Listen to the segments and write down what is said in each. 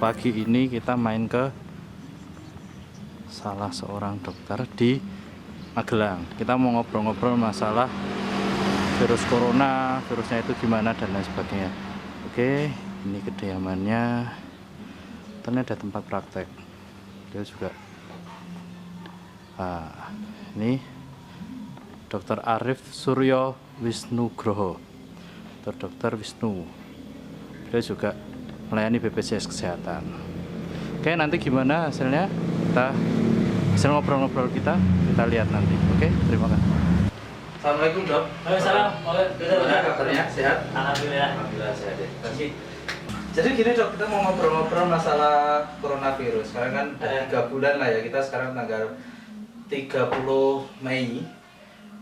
pagi ini kita main ke salah seorang dokter di Magelang. Kita mau ngobrol-ngobrol masalah virus corona, virusnya itu gimana dan lain sebagainya. Oke, ini kediamannya. Ternyata ada tempat praktek. Dia juga ini Dr. Arif Suryo Wisnugroho, Dr. Wisnu. Dia juga melayani BPJS Kesehatan. Oke, nanti gimana hasilnya? Hasil ngobrol-ngobrol kita lihat nanti. Oke, terima kasih. Assalamualaikum, Dok. Waalaikumsalam. Gimana kabarnya? Sehat? Alhamdulillah. Alhamdulillah sehat ya. Jadi gini, Dok, kita mau ngobrol-ngobrol masalah coronavirus. Sekarang kan udah 3 bulan lah ya. Kita sekarang tanggal 30 Mei.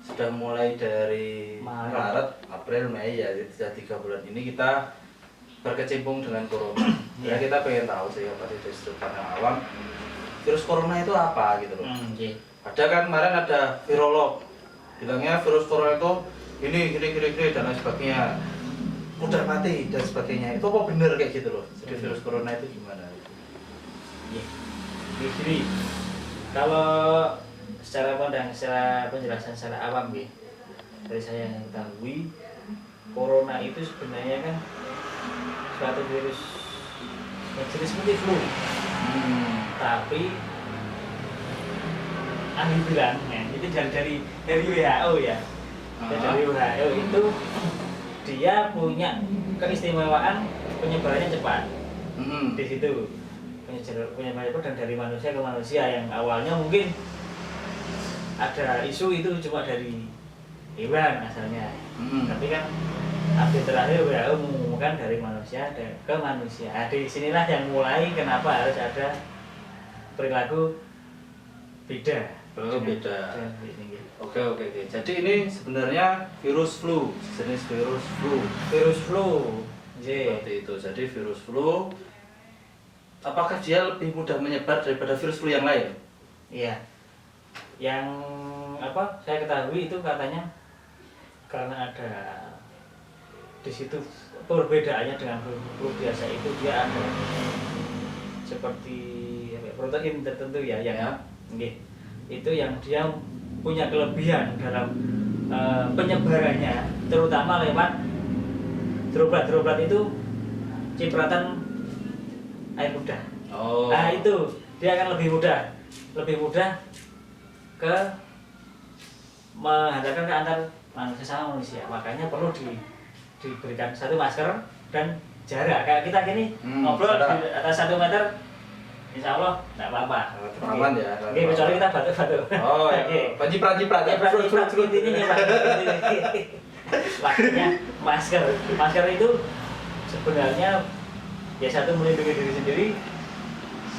Sudah mulai dari Maret, April, Mei ya. Jadi sudah 3 bulan ini kita berkecimpung dengan corona. Ya kita pengen tahu sih apa sih dari sudut pandang awam virus corona itu apa gitu loh. Ada kan kemarin ada virolog bilangnya virus corona itu ini dan lain sebagainya, mudah mati dan sebagainya. Itu apa bener kayak gitu loh? Jadi virus corona itu gimana? Jadi kalau secara penjelasan secara awam dari saya yang ketahui, corona itu sebenarnya kan suatu virus jenis seperti flu, tapi ahli bilang itu dari WHO ya. Dari WHO itu dia punya keistimewaan penyebarannya cepat. Di situ penyebarannya cepat dan dari manusia ke manusia, yang awalnya mungkin ada isu itu cuma dari hewan asalnya, tapi kan update terakhir WHO mengumumkan dari manusia ke manusia. Di sinilah yang mulai kenapa harus ada perilaku beda. Beda. Oke. Jadi ini sebenarnya virus flu, jenis virus flu. Seperti itu. Jadi virus flu, apakah dia lebih mudah menyebar daripada virus flu yang lain? Iya. Yang saya ketahui itu katanya karena ada di situ perbedaannya dengan flu biasa itu dia ada seperti protein tertentu ya yang itu yang dia punya kelebihan dalam penyebarannya, terutama lewat droplet itu cipratan air mudah. Nah itu dia akan lebih mudah ke menghantarkan ke antar manusia sama manusia. Makanya perlu diberikan satu masker dan jarak. Kayak kita gini ngobrol di atas 1 meter, insya Allah nggak apa-apa. Aman ya. Kecuali kita batuk-batuk. Oh ya. Penciprat ya. Intinya makanya masker itu sebenarnya ya satu melindungi diri sendiri,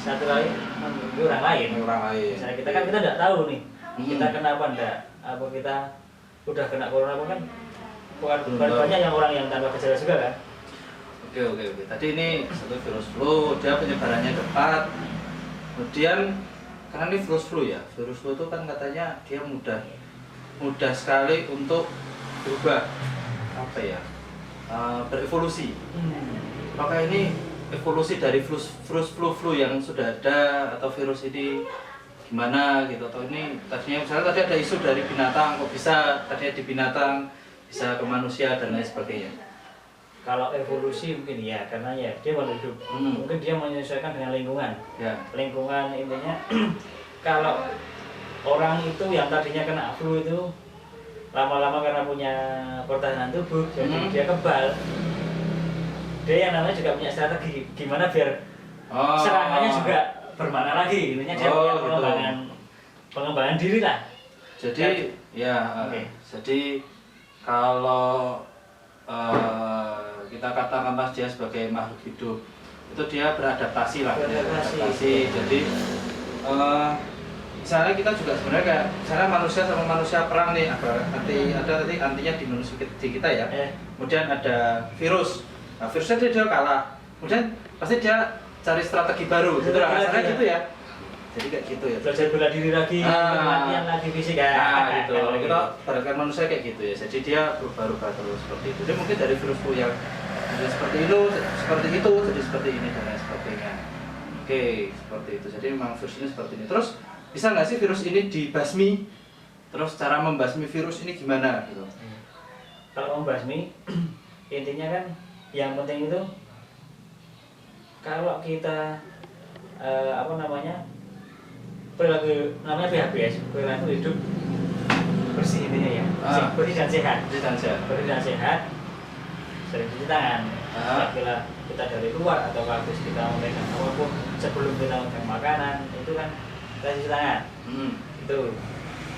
satu lagi melindungi orang lain. Misalnya kita nggak tahu nih kita kenapa enggak, apa kita udah kena corona kan bukan banyak yang orang yang tanpa gejala juga kan. Oke. Tadi ini satu virus flu, dia penyebarannya cepat. Kemudian karena ini virus flu ya, virus flu itu kan katanya dia mudah sekali untuk berubah, berevolusi. Apakah ini evolusi dari virus flu yang sudah ada, atau virus ini gimana gitu? Atau ini tadinya misalnya tadi ada isu dari binatang, kok bisa tadinya di binatang bisa ke manusia dan lain sebagainya? Kalau evolusi mungkin ya, karena ya dia makhluk hidup. Mungkin dia menyesuaikan dengan lingkungan. Ya. Lingkungan intinya kalau orang itu yang tadinya kena flu itu lama-lama karena punya pertahanan tubuh, jadi dia kebal. Dia yang namanya juga punya strategi gimana biar serangannya juga bermana lagi. Intinya dia punya pengembangan diri lah. Jadi jadi kalau kita katakanlah dia sebagai makhluk hidup, itu dia beradaptasi lah. Jadi misalnya kita juga sebenarnya kayak misalnya manusia sama manusia perang nih, nanti antinya di manusia di kita ya. Kemudian ada virus. Nah, virusnya dia kalah. Kemudian pasti dia cari strategi baru. Gitu lah, kasarnya gitu ya. Jadi kayak gitu ya. Belajar bela diri lagi, latihan lagi fisik gitu. Kita baratkan manusia kayak gitu ya. Jadi dia berubah-ubah terus seperti itu. Jadi mungkin dari virus flu yang jadi seperti itu, jadi seperti ini dan lain sebagainya. Oke, seperti itu. Jadi memang virus ini seperti ini. Terus bisa nggak sih virus ini dibasmi? Terus cara membasmi virus ini gimana gitu? Kalau membasmi intinya kan yang penting itu kalau kita perilaku namanya PHBS, perilaku hidup bersih intinya ya, bersih dan sehat. Bersih dan sehat, sering cuci tangan. Bila kita dari luar atau habis kita memegang apapun sebelum kita memegang makanan itu kan kita cuci tangan. Itu.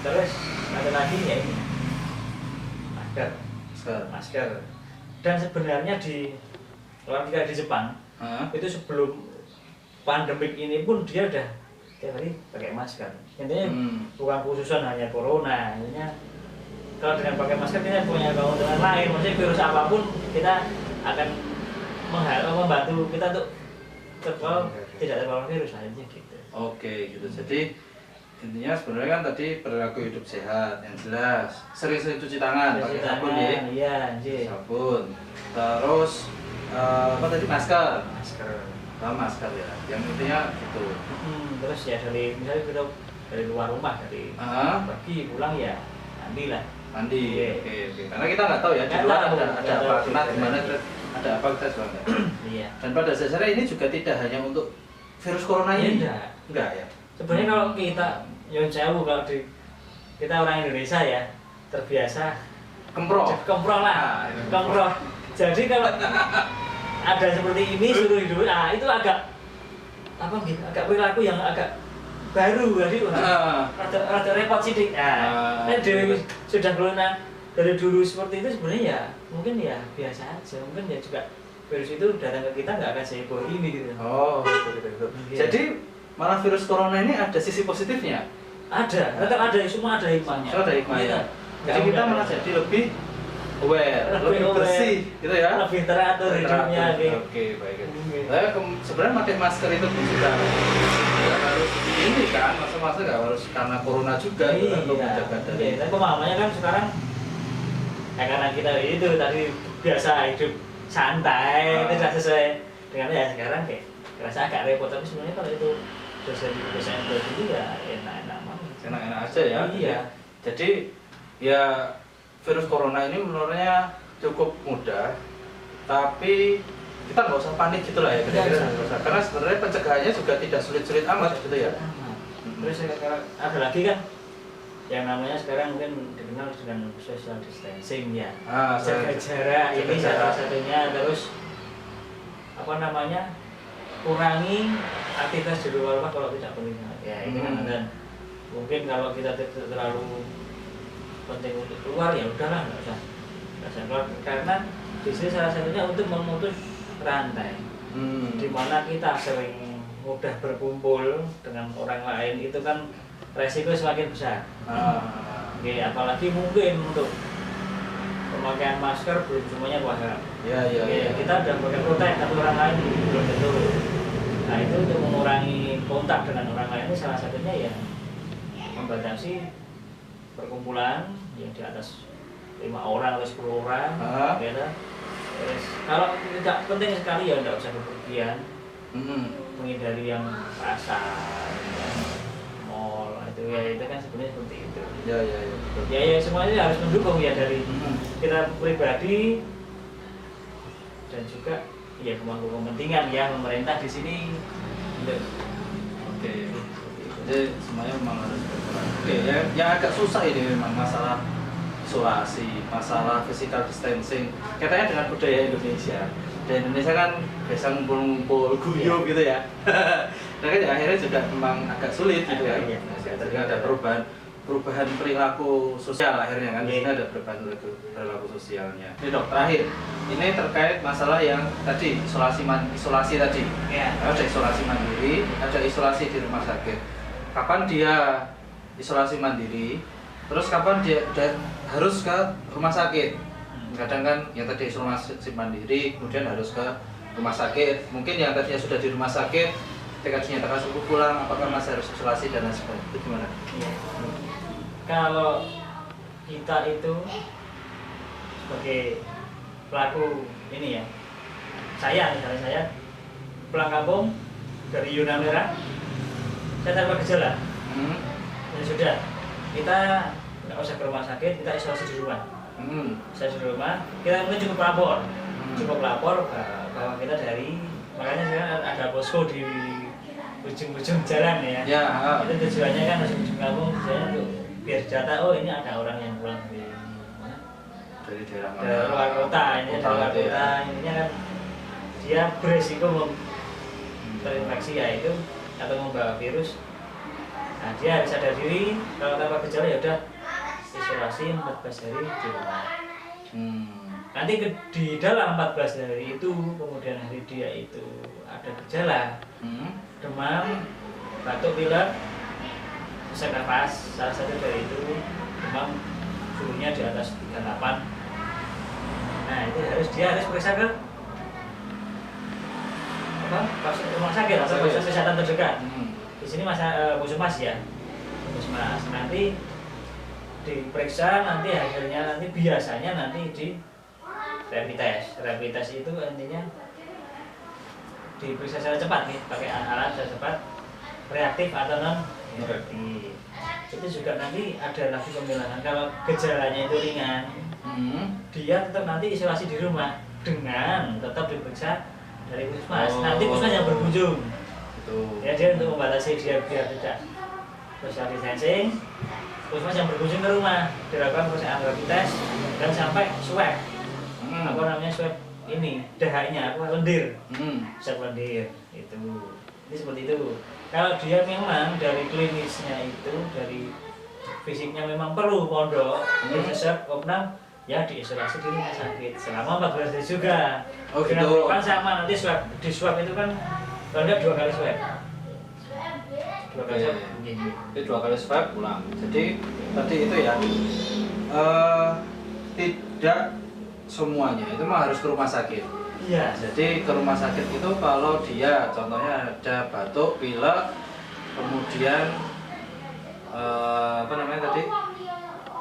Terus ada lagi ya ini masker. Dan sebenarnya kalau kita di Jepang itu sebelum pandemik ini pun dia udah tiap hari pakai masker. Intinya bukan khususan hanya corona, intinya kalau dengan pakai masker kita punya keuntungan lain. Maksudnya virus apapun kita akan membantu kita untuk tidak terpapar virus aja gitu. Oke, gitu. Jadi intinya sebenarnya kan tadi perilaku hidup sehat yang jelas, sering-sering cuci tangan pakai sabun ya. Iya, sabun. Terus apa tadi masker masker ya, yang intinya gitu. Terus ya misalnya kita dari luar rumah pergi pulang ya mandi. Oke. Karena kita nggak tahu ya di luar ada apa, kena di mana, ada apa kita juga nggak tahu. Iya. Dan pada dasarnya ini juga tidak hanya untuk virus corona ini. Enggak ya. Sebenarnya kalau kita jauh kalau kita orang Indonesia ya terbiasa kemproh lah. Kemproh. Jadi kalau ada seperti ini suruh hidup, itu agak perilaku yang agak baru, jadi rada repot sih. Sudah corona dari dulu seperti itu sebenarnya ya mungkin ya biasa aja, mungkin ya juga virus itu datang ke kita nggak akan seheboh ini gitu. Gitu. Jadi malah virus corona ini ada sisi positifnya. Tetap ada, semua ada hikmahnya. Jadi kita malah jadi lebih aware, lebih bersih, gitu ya. Lebih teratur hidupnya. Oke, baik. Sebenarnya pakai masker itu pun sudah harus ini kan, masa-masa nggak harus karena corona juga untuk menjaga dari. Tapi pemahamannya kan sekarang karena kita itu tadi biasa hidup santai, tidak sesuai dengan ya sekarang kayak kerasa agak repot, tapi sebenarnya kalau itu dosen itu ya enak-enak aja ya. Iya. Jadi ya virus corona ini menurutnya cukup mudah, tapi kita nggak usah panik gitu lah ya. Karena sebenarnya pencegahannya juga tidak sulit-sulit amat gitu ya. Terus ada lagi kan yang namanya sekarang mungkin dikenal dengan social distancing ya. Jaga jarak ini salah satunya. Terus kurangi aktivitas di luar rumah kalau tidak penting. Ya ini kan dan mungkin kalau kita tidak terlalu penting untuk keluar ya udahlah nggak usah keluar, karena di sini salah satunya untuk memutus rantai di mana kita sering mudah berkumpul dengan orang lain, itu kan resiko semakin besar. Apalagi mungkin untuk pemakaian masker belum semuanya paham. Kita udah pakai protek tapi orang lain belum tentu. Nah itu untuk mengurangi kontak dengan orang lain itu salah satunya ya membatasi perkumpulan yang di atas 5 orang atau 10 orang. Terus kalau tidak penting sekali ya tidak usah bepergian. Menghindari yang pasar, mall itu kan sebenarnya seperti itu. Ya semuanya harus mendukung ya dari kita pribadi dan juga ya kepentingan ya pemerintah di sini. Jadi semuanya memang harus berperan. Yang agak susah ini memang masalah isolasi, masalah physical distancing. Katanya dengan budaya Indonesia. Di Indonesia kan biasa ngumpul-ngumpul, guyup gitu ya. Nah kan akhirnya juga memang agak sulit gitu ya. Jadi ada perubahan perilaku sosial akhirnya kan. Di sini ada perubahan perilaku sosialnya. Ini dok, terakhir. Ini terkait masalah yang tadi isolasi tadi. Ada isolasi mandiri, ada isolasi di rumah sakit. Kapan dia isolasi mandiri, terus kapan dia harus ke rumah sakit. Kadang kan yang tadi isolasi mandiri kemudian harus ke rumah sakit. Mungkin yang tadinya sudah di rumah sakit ketika dinyatakan sembuh pulang, apakah masih harus isolasi dan lain sebagainya? Itu gimana? Kalau kita itu sebagai pelaku ini ya misalnya saya pulang kampung dari zona merah, saya tanpa gejala, ya sudah, kita nggak usah ke rumah sakit, kita isolasi di rumah. Isolasi di rumah, kita mungkin cukup lapor bahwa kita dari, makanya saya ada posko di ujung-ujung jalan ya. Itu tujuannya kan ujung-ujung kampung, tujuannya untuk biar data, oh ini ada orang yang pulang dari daerah mana? dari luar kota, ini dari luar kota, ininya kan dia beresiko terinfeksi yaitu atau membawa virus. Nah dia harus sadar diri, kalau tanpa gejala ya udah isolasi 14 hari di rumah. Nanti di dalam 14 hari itu, kemudian hari dia itu ada gejala, demam, batuk pilek, sesak nafas, salah satu dari itu demam suhunya di atas 38. Nah itu dia harus periksa ke rumah sakit atau fasilitas kesehatan terdekat. Di sini puskesmas ya, puskesmas. Nanti diperiksa, nanti hasilnya nanti biasanya nanti di rapid test. Rapid test itu intinya diperiksa secara cepat nih, pakai alat secara cepat, reaktif atau non reaktif. Itu juga nanti ada lagi pemilahan. Kalau gejalanya itu ringan, dia tetap nanti isolasi di rumah dengan tetap diperiksa dari puskesmas. Nanti puskesmas yang berkunjung. Ya dia untuk membatasi dia biar tidak social distancing. Puskesmas yang berkunjung ke rumah dilakukan pemeriksaan rapid test dan sampai swab. Apa namanya swab ini DH-nya apa lendir. Swab lendir itu. Ini seperti itu. Kalau dia memang dari klinisnya itu, dari fisiknya memang perlu pondok, swab opnam, ya diisolasi di rumah sakit selama 14 hari juga. Dengan protokol sama, nanti swab, di swab itu kan kalau enggak 2 kali swab. 2 kali swab. Jadi 2 kali swab pulang. Jadi tadi itu ya tidak semuanya itu mah harus ke rumah sakit. Iya. Jadi ke rumah sakit itu kalau dia contohnya ada batuk, pilek, kemudian apa namanya tadi,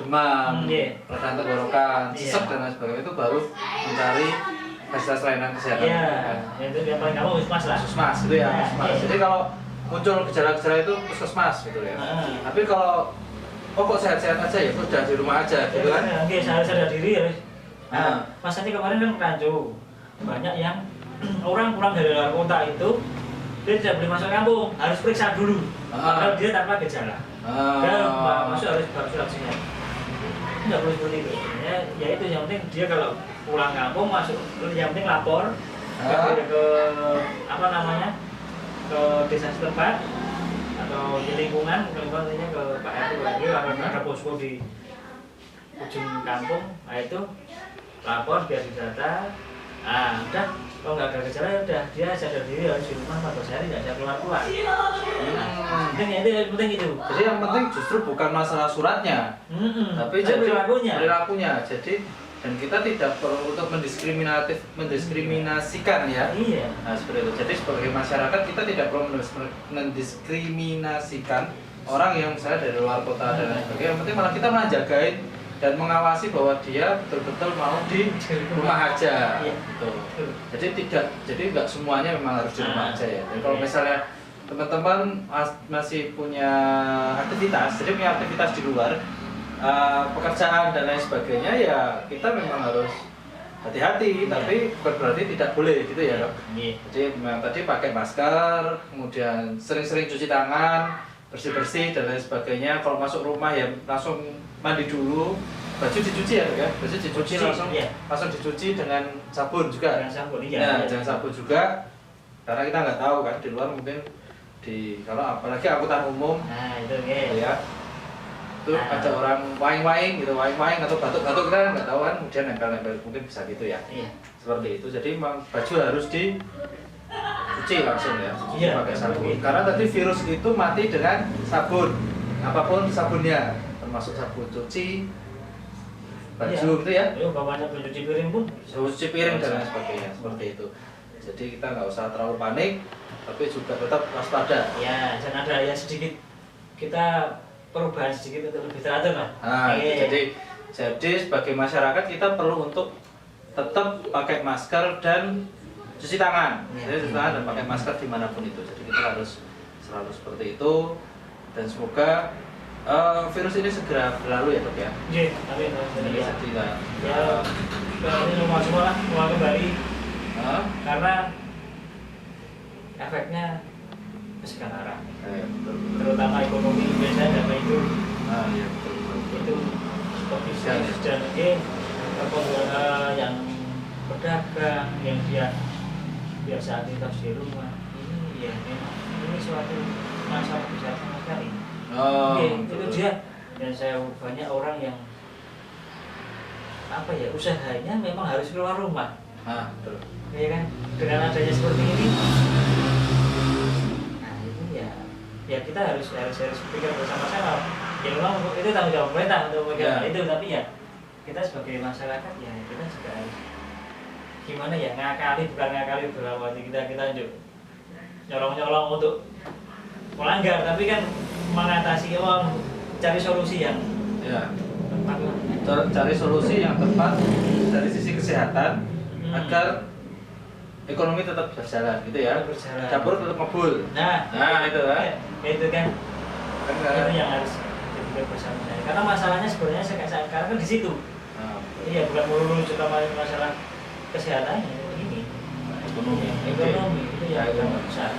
demam, radang tenggorokan, sesek dan lain sebagainya, itu baru mencari fasilitas layanan kesehatan. Iya. Itu yang paling gampang puskesmas lah. Puskesmas itu ya. Puskesmas. Jadi kalau muncul gejala-gejala itu puskesmas gitu ya. Tapi kalau kok sehat-sehat aja ya udah di rumah aja gitu kan. Oke, sadar diri ya. Mas nanti kemarin kan rancu. Banyak yang orang pulang dari luar kota itu dia tidak boleh masuk kampung, harus periksa dulu. Kalau dia tanpa gejala, dia masuk harus surat vaksinnya. Tidak boleh seperti itu. Ya itu yang penting dia kalau pulang kampung masuk, yang penting lapor ke apa namanya, ke desa setempat atau di lingkungan, ke Pak RT, ada posko di ujung kampung. Nah itu lapor biar didata. Udah, kalau nggak ada gejala ya udah dia sadar diri harus di rumah 14 hari, nggak bisa keluar. Penting itu yang penting itu. Jadi yang penting justru bukan masalah suratnya, tapi jadi perilakunya. Jadi dan kita tidak perlu untuk mendiskriminasikan ya. Iya. Nah seperti itu. Jadi sebagai masyarakat kita tidak perlu mendiskriminasikan orang yang misalnya dari luar kota dan lain sebagainya. Yang penting malah kita malah jagain dan mengawasi bahwa dia betul-betul mau di rumah aja. Gitu. Jadi nggak semuanya memang harus di rumah aja ya. Jadi kalau misalnya teman-teman masih punya aktivitas, jadi punya aktivitas di luar, pekerjaan dan lain sebagainya, ya kita memang harus hati-hati, tapi bukan berarti tidak boleh gitu ya dok. Jadi memang tadi pakai masker, kemudian sering-sering cuci tangan, bersih-bersih dan lain sebagainya. Kalau masuk rumah ya langsung mandi dulu, baju dicuci ya dok ya, baju dicuci langsung dicuci dengan sabun juga. Dengan sabun, iya. Nah, jangan sabun juga, karena kita nggak tahu kan di luar mungkin kalau apalagi angkutan umum, itu ya. Tuh ada orang waing-waing gitu, waing-waing atau batuk-batuk, kita nggak tahu kan, kemudian nempel-nempel, mungkin bisa gitu ya. Seperti itu. Jadi memang baju harus dicuci langsung ya, pakai sabun. Karena tadi virus itu mati dengan sabun, apapun sabunnya, termasuk sabun cuci baju gitu ya. Bawa sabun cuci piring pun. Sabun cuci piring dan lain sebagainya, seperti itu. Jadi kita nggak usah terlalu panik, tapi juga tetap waspada. Ya, dan ada ya sedikit kita perubahan sedikit untuk lebih teratur lah. Jadi sebagai masyarakat kita perlu untuk tetap pakai masker dan cuci tangan, Iya. jadi cuci tangan dan pakai masker dimanapun itu. Jadi kita harus selalu seperti itu dan semoga virus ini segera berlalu ya dok ya. Iya, tapi Jadi ya. sedih lah. Ya, ini rumah semua lah, rumah kembali Hah? karena efeknya ke segala arah. Betul. Terutama ekonomi biasanya apa itu Iya betul. itu kondisi Ya, ya. dan yang pedagang yang dia biasa aktivitas di rumah ini ya memang ini suatu masalah besar sama sekali. Oh, Oke, betul. itu dia. Dan saya banyak orang yang apa ya usahanya memang harus keluar rumah, Betul. ya kan? Dengan adanya seperti ini, nah itu ya kita harus pikir bersama-sama. Ya memang itu tanggung jawab pemerintah untuk bagaimana itu, tapi ya kita sebagai masyarakat ya kita juga harus gimana ya bukan ngakali dalam arti kita nyolong untuk melanggar, tapi kan mengatasi cari solusi yang Ya. tepat lah. Cari solusi yang tepat dari sisi kesehatan agar ekonomi tetap berjalan gitu ya. Berjalan. Dapur tetap ngebul. Nah itu kan. itu kan Kan, itu yang harus dipikir bersama. Karena masalahnya sebenarnya sekarang kan di situ. Iya, bukan melulu cuma masalah kesehatannya ini. Ekonomi. Ekonomi itu ya Ya, yang besar.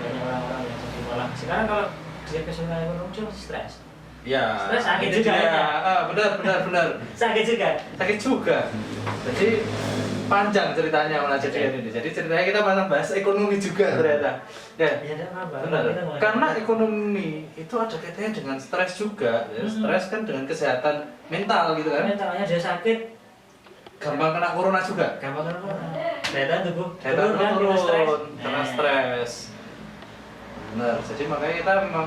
Banyak orang-orang yang jadi malah sekarang kalau dia kesulitan ekonomi cuma stres. Ya. Stres sakit ini juga dia. ya. Benar. Sakit juga. Sakit juga. Jadi panjang ceritanya Mas Jadian ini. Jadi ceritanya kita malah bahas ekonomi juga ternyata. Ya. Ya ada apa? Benar. Kita mulai- Karena ekonomi itu ada kaitannya dengan stres juga. Ya, stres kan dengan kesehatan mental gitu kan. mentalnya dia sakit, Gampang kena corona juga. gampang kan daya tahan tubuh Daya tahan kan, turun kita stres. karena Nah, stres. Benar. Jadi makanya kita memang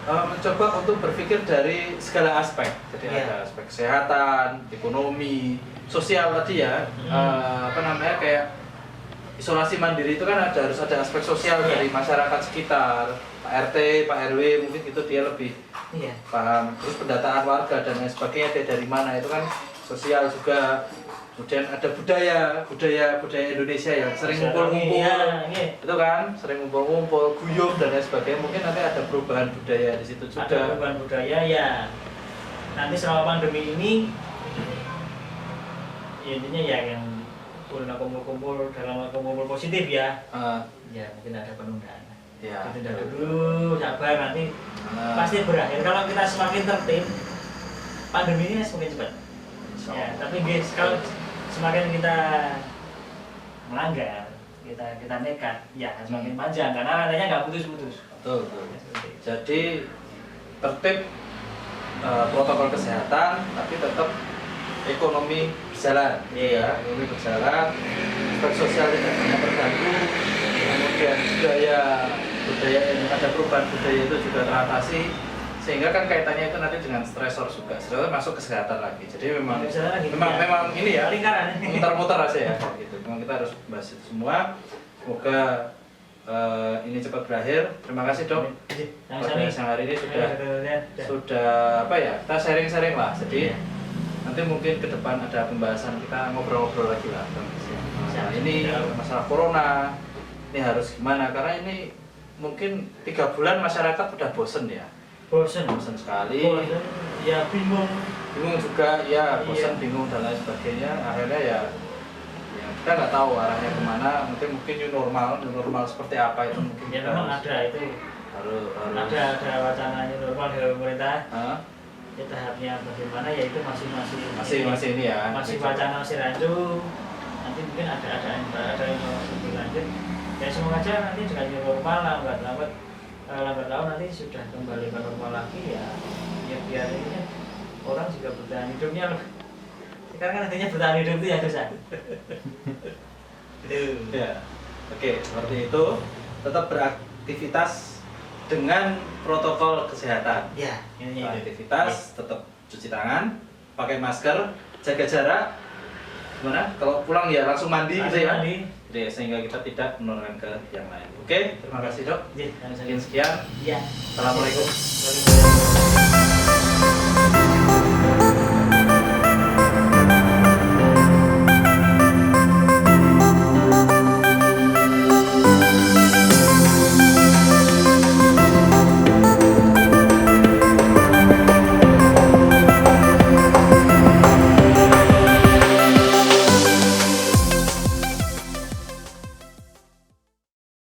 mencoba untuk berpikir dari segala aspek. Jadi Iya. ada aspek kesehatan, ekonomi, sosial tadi ya. Apa namanya kayak isolasi mandiri itu kan harus ada aspek sosial Iya. dari masyarakat sekitar, Pak RT, Pak RW mungkin itu dia lebih Iya. paham. Terus pendataan warga dan lain sebagainya dia dari mana itu kan sosial juga. Kemudian ada budaya Indonesia yang sering ngumpul-ngumpul. Iya, iya. Itu kan sering ngumpul-ngumpul, guyub dan lain sebagainya. Mungkin nanti ada perubahan budaya di situ Ada juga. perubahan budaya ya. Nanti selama pandemi ini ya intinya ya yang kumpul-kumpul dalam kumpul positif ya. Ya mungkin ada penundaan. Ya. Ditunda dulu, sabar nanti pasti berakhir. Kalau kita semakin tertib, pandemi ini semakin cepat. Ya, tapi guys, kalau semakin kita melanggar, kita nekat, ya semakin panjang karena katanya nggak putus-putus. Betul. Jadi tertib protokol kesehatan, tapi tetap ekonomi berjalan. Iya. Ekonomi berjalan, aspek sosial tidak banyak terganggu, kemudian budaya yang ada perubahan budaya itu juga teratasi, sehingga kan kaitannya itu nanti dengan stresor juga, stresor masuk kesehatan lagi. Jadi memang Kesehatan lagi, ya. memang ini ya Lingkaran. muter-muter aja ya gitu. Memang kita harus bahas itu semua. Semoga ini cepat berakhir. Terima kasih dok. Pada siang hari ini sudah apa ya, kita sharing-sharing lah. Jadi nanti mungkin ke depan ada pembahasan, kita ngobrol-ngobrol lagi lah tentang masalah ini, masalah corona ini harus gimana, karena ini mungkin 3 bulan masyarakat udah bosen ya, bosen sekali, ya bingung juga ya, bosen, Iya. bingung dan lain sebagainya. Akhirnya ya kita nggak tahu arahnya kemana. Mungkin new normal seperti apa itu mungkin ya kita memang ada itu harus ada wacananya normal dari pemerintah. Hah? Ya tahapnya bagaimana ya itu masih ini ya, masih wacana, masih rancu. Nanti mungkin ada yang lebih lanjut. Ya semoga aja nanti dengan new normal lambat laun nanti sudah kembali ke normal lagi ya biar ini kan orang juga bertahan hidupnya loh. Sekarang kan intinya bertahan hidup itu ya susah. Gitu. Ya, oke, seperti itu. Tetap beraktivitas dengan protokol kesehatan. Ya, ini itu. Aktivitas, tetap cuci tangan, pakai masker, jaga jarak. Gimana? Kalau pulang ya langsung mandi gitu ya. Mandi. Jadi sehingga kita tidak menularkan ke yang lain. Oke, terima kasih dok. Iya, Sekian. Iya. Assalamualaikum. Waalaikumsalam.